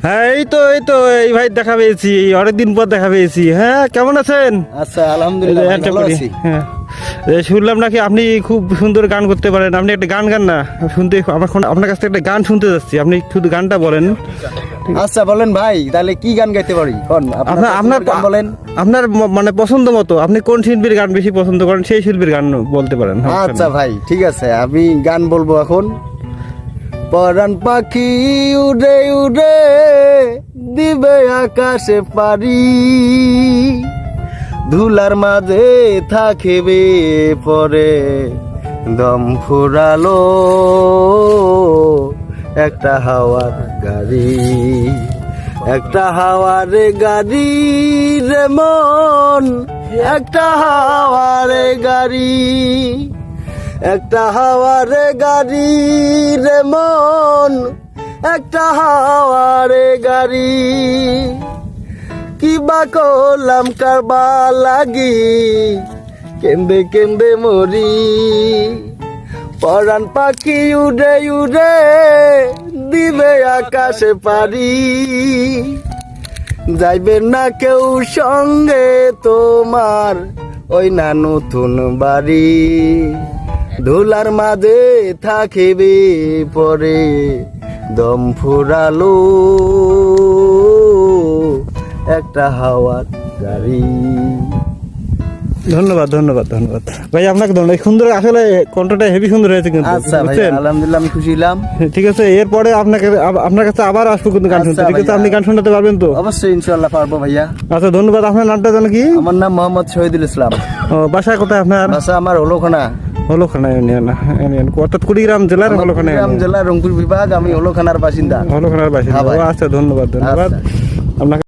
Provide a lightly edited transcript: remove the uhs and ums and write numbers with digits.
হ্যাঁ এই তো এই ভাই দেখা পেয়েছি, অনেকদিন পর দেখা পেয়েছি। হ্যাঁ, কেমন আছেন? আচ্ছা, আলহামদুলিল্লাহ ভালো আছি। হ্যাঁ, শুনলাম নাকি আপনি খুব সুন্দর গান করতে পারেন। আপনি একটা গান গান না শুনতে, আপনার কাছ থেকে একটা গান শুনতে যাচ্ছি। আপনি শুধু গানটা বলেন। আচ্ছা বলেন ভাই, তাহলে কি গান গাইতে পারি? কোন আপনার গান বলেন। আপনার মানে পছন্দ মতো আপনি কোন শিল্পীর গান বেশি পছন্দ করেন, সেই শিল্পীর গান বলতে পারেন। আচ্ছা ভাই, ঠিক আছে, আমি গান বলবো এখন। পরাণ পাখি উড়ে উড়ে দিবে আকাশে পারি, ধুলার মাঝে থাকিবে পরে দম ফুরালো একটা হাওয়ার গাড়ি, একটা হাওয়ার গাড়ি রে মন, একটা হাওয়ার গাড়ি, একটা হাওয়ার গাড়ি রে মন, একটা হাওয়ার গাড়ি। কিবা করলাম কারবা লাগি, কেন্দে কেন্দে মরি। পরাণ পাখি উড়ে উড়ে দিবে আকাশে পারি, যাইবে না কেউ সঙ্গে তোমার ওই না নতুন বাড়ি, ধুলার মাঝে থাকিবে পরে দম ফুরালো একটা হাওয়ার গাড়ি। ধন্যবাদ ধন্যবাদ ধন্যবাদ ভাই, আপনাকে ধন্যবাদ। সুন্দর, আসলে কণ্ঠটা হেভি সুন্দর হয়েছে কিন্তু। আচ্ছা ভাই, আলহামদুলিল্লাহ, আমি খুশি হলাম। ঠিক আছে, এরপরে আপনার কাছে আবার আসবো কিন্তু গান শুনতে। আচ্ছা ঠিক আছে, ভাইয়া। আপনি গান শোনাতে পারবেন তো? অবশ্যই, ইনশাআল্লাহ পারবো ভাইয়া। আচ্ছা, ধন্যবাদ। আপনার নামটা জানো কি? আমার নাম মোহাম্মদ শহীদুল ইসলাম। ও, বাসা কোথায় আপনার? বাসা আমার হলোখানা। হলখানা ইউনিয়ন, অর্থাৎ কুড়িগ্রাম জেলার হলখানা কুড়িগ্রাম জেলা রংপুর বিভাগ, আমি হলোখানার বাসিন্দা। হলখানার বাসিন্দা। হ্যাঁ ভাই। ও, আচ্ছা, ধন্যবাদ ধন্যবাদ আচ্ছা। আপনাকে।